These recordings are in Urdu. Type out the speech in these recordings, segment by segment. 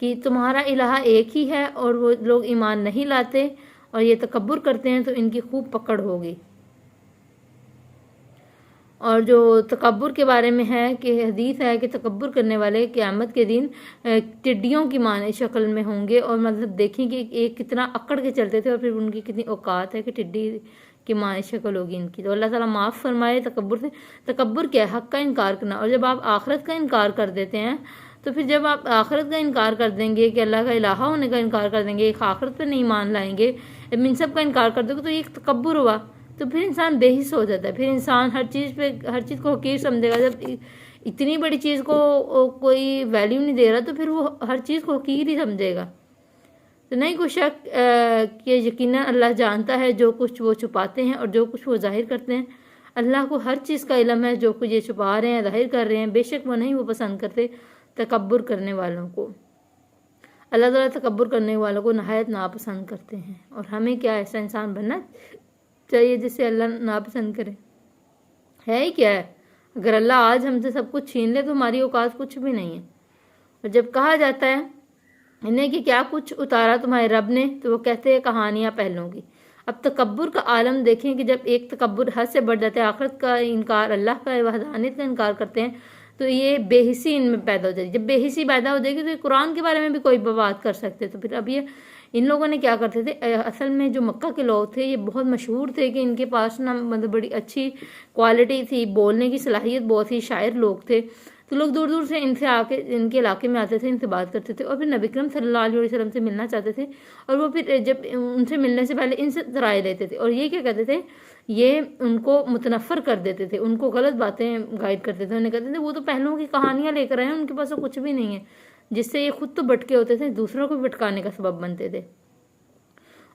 کہ تمہارا الہ ایک ہی ہے اور وہ لوگ ایمان نہیں لاتے اور یہ تکبر کرتے ہیں تو ان کی خوب پکڑ ہوگی۔ اور جو تکبر کے بارے میں ہے کہ حدیث ہے کہ تکبر کرنے والے قیامت کے دن ٹڈیوں کی معنی شکل میں ہوں گے، اور مطلب دیکھیں کہ ایک کتنا اکڑ کے چلتے تھے اور پھر ان کی کتنی اوقات ہے کہ ٹڈی کی معنی شکل ہوگی ان کی۔ تو اللہ تعالیٰ معاف فرمائے تکبر سے۔ تکبر کیا ہے؟ حق کا انکار کرنا۔ اور جب آپ آخرت کا انکار کر دیتے ہیں تو پھر جب آپ آخرت کا انکار کر دیں گے کہ اللہ کا الہ ہونے کا انکار کر دیں گے، ایک آخرت پہ نہیں مان لائیں گے، منصب کا انکار کر دو گے تو یہ ایک تکبر ہوا، تو پھر انسان بے حس ہو جاتا ہے، پھر انسان ہر چیز کو حقیر سمجھے گا۔ جب اتنی بڑی چیز کو کوئی ویلیو نہیں دے رہا تو پھر وہ ہر چیز کو حقیر ہی سمجھے گا۔ تو نہیں کوئی شک کہ یقیناً اللہ جانتا ہے جو کچھ وہ چھپاتے ہیں اور جو کچھ وہ ظاہر کرتے ہیں۔ اللہ کو ہر چیز کا علم ہے، جو کچھ یہ چھپا رہے ہیں ظاہر کر رہے ہیں، بے شک وہ نہیں وہ پسند کرتے تکبر کرنے والوں کو۔ اللہ تعالیٰ تکبر کرنے والوں کو نہایت ناپسند کرتے ہیں، اور ہمیں کیا ایسا انسان بننا چاہیے جس سے اللہ ناپسند کرے؟ ہے ہی کیا ہے؟ اگر اللہ آج ہم سے سب کچھ چھین لے تو ہماری اوقات کچھ بھی نہیں ہے۔ اور جب کہا جاتا ہے انہیں کہ کیا کچھ اتارا تمہارے رب نے، تو وہ کہتے ہیں کہانیاں پہلوں کی۔ اب تکبر کا عالم دیکھیں کہ جب ایک تکبر حد سے بڑھ جاتا ہے، آخرت کا انکار، اللہ کا وحدانیت کا انکار کرتے ہیں، تو یہ بے حسی ان میں پیدا ہو جائے گی۔ جب بے حسی پیدا ہو جائے گی تو یہ قرآن کے بارے میں بھی کوئی بات کر سکتے، تو پھر اب یہ ان لوگوں نے کیا کرتے تھے؟ اصل میں جو مکہ کے لوگ تھے یہ بہت مشہور تھے کہ ان کے پاس نا مطلب بڑی اچھی کوالٹی تھی، بولنے کی صلاحیت بہت تھی، شاعر لوگ تھے، تو لوگ دور دور سے ان سے آ کے ان کے علاقے میں آتے تھے، ان سے بات کرتے تھے، اور پھر نبی کریم صلی اللہ علیہ وسلم سے ملنا چاہتے تھے، اور وہ پھر جب ان سے ملنے سے پہلے ان سے رائے لیتے تھے، اور یہ کیا کہتے تھے؟ یہ ان کو متنفر کر دیتے تھے، ان کو غلط باتیں گائیڈ کرتے تھے، انہیں کہتے تھے وہ تو پہلوں کی کہانیاں لے کر آئے ہیں، ان کے پاس تو کچھ بھی نہیں ہے، جس سے یہ خود تو بھٹکے ہوتے تھے، دوسروں کو بھی بھٹکانے کا سبب بنتے تھے۔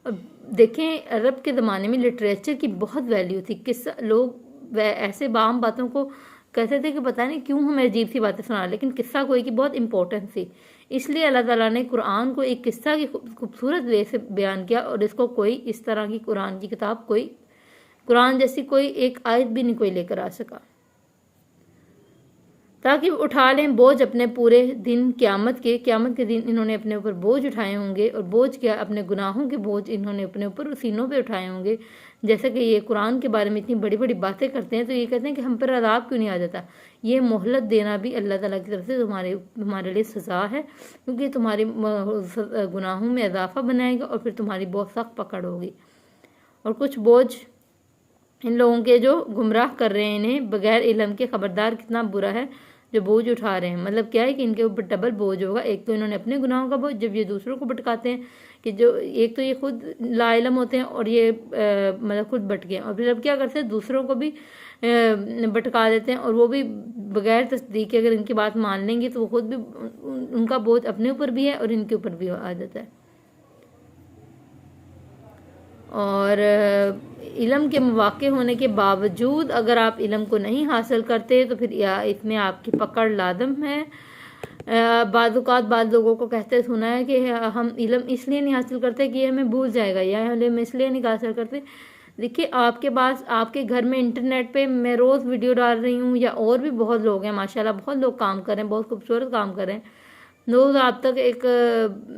اور دیکھیں عرب کے زمانے میں لٹریچر کی بہت ویلیو تھی، لوگ ایسے عام باتوں کو کہتے تھے کہ پتہ نہیں کیوں ہمیں عجیب سی باتیں سنا، لیکن قصہ کوئی کی بہت امپورٹنس تھی، اس لیے اللہ تعالیٰ نے قرآن کو ایک قصہ کی خوبصورت وے سے بیان کیا، اور اس کو کوئی اس طرح کی قرآن کی کتاب، کوئی قرآن جیسی کوئی ایک آیت بھی نہیں کوئی لے کر آ سکا، تاکہ اٹھا لیں بوجھ اپنے پورے دن قیامت کے دن انہوں نے اپنے اوپر بوجھ اٹھائے ہوں گے، اور بوجھ کیا؟ اپنے گناہوں کے بوجھ انہوں نے اپنے اوپر سینوں پہ اٹھائے ہوں گے۔ جیسا کہ یہ قرآن کے بارے میں اتنی بڑی بڑی باتیں کرتے ہیں تو یہ کہتے ہیں کہ ہم پر عذاب کیوں نہیں آ جاتا؟ یہ مہلت دینا بھی اللہ تعالیٰ کی طرف سے تمہارے لیے سزا ہے، کیونکہ تمہارے گناہوں میں اضافہ بنائے گا اور پھر تمہاری بہت سخت پکڑ ہوگی۔ اور کچھ بوجھ ان لوگوں کے جو گمراہ کر رہے ہیں انہیں بغیر علم کے، خبردار کتنا برا ہے جو بوجھ اٹھا رہے ہیں۔ مطلب کیا ہے کہ ان کے اوپر ڈبل بوجھ ہوگا، ایک تو انہوں نے اپنے گناہوں کا بوجھ، جب یہ دوسروں کو بھٹکاتے ہیں کہ جو ایک تو یہ خود لا علم ہوتے ہیں اور یہ مطلب خود بھٹکے ہیں، اور پھر اب کیا کرتے ہیں؟ دوسروں کو بھی بھٹکا دیتے ہیں، اور وہ بھی بغیر تصدیق کے اگر ان کی بات مان لیں گے تو وہ خود بھی ان کا بوجھ اپنے اوپر بھی ہے اور ان کے اوپر بھی آ جاتا ہے۔ اور علم کے مواقع ہونے کے باوجود اگر آپ علم کو نہیں حاصل کرتے تو پھر اس میں آپ کی پکڑ لازم ہے۔ بعض اوقات بعض لوگوں کو کہتے سنا ہے کہ ہم علم اس لیے نہیں حاصل کرتے کہ یہ ہمیں بھول جائے گا، یا علم اس لیے نہیں حاصل کرتے۔ دیکھیے آپ کے پاس آپ کے گھر میں انٹرنیٹ پہ میں روز ویڈیو ڈال رہی ہوں، یا اور بھی بہت لوگ ہیں ماشاءاللہ، بہت لوگ کام کر رہے ہیں، بہت خوبصورت کام کر رہے ہیں، لوگ آپ تک ایک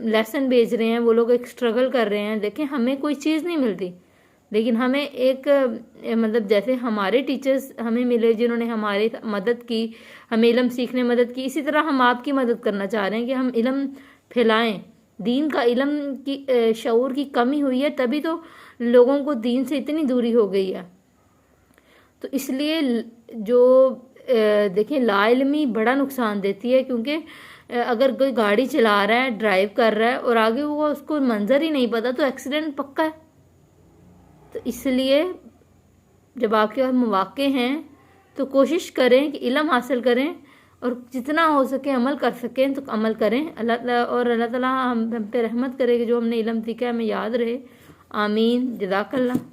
لیسن بھیج رہے ہیں، وہ لوگ ایک اسٹرگل کر رہے ہیں۔ دیکھیں ہمیں کوئی چیز نہیں ملتی، لیکن ہمیں ایک مطلب جیسے ہمارے ٹیچرز ہمیں ملے جنہوں نے ہماری مدد کی، ہمیں علم سیکھنے میں مدد کی، اسی طرح ہم آپ کی مدد کرنا چاہ رہے ہیں کہ ہم علم پھیلائیں۔ دین کا علم کی شعور کی کمی ہوئی ہے، تبھی تو لوگوں کو دین سے اتنی دوری ہو گئی ہے۔ تو اس لیے جو دیکھیں لا علمی بڑا نقصان دیتی ہے، کیونکہ اگر کوئی گاڑی چلا رہا ہے، ڈرائیو کر رہا ہے اور آگے وہ اس کو منظر ہی نہیں پتا تو ایکسیڈنٹ پکا ہے۔ تو اس لیے جب آپ کے پاس مواقع ہیں تو کوشش کریں کہ علم حاصل کریں، اور جتنا ہو سکے عمل کر سکیں تو عمل کریں۔ اللہ تعالیٰ ہم پہ رحمت کرے کہ جو ہم نے علم سیکھا ہمیں یاد رہے۔ آمین۔ جزاک اللہ۔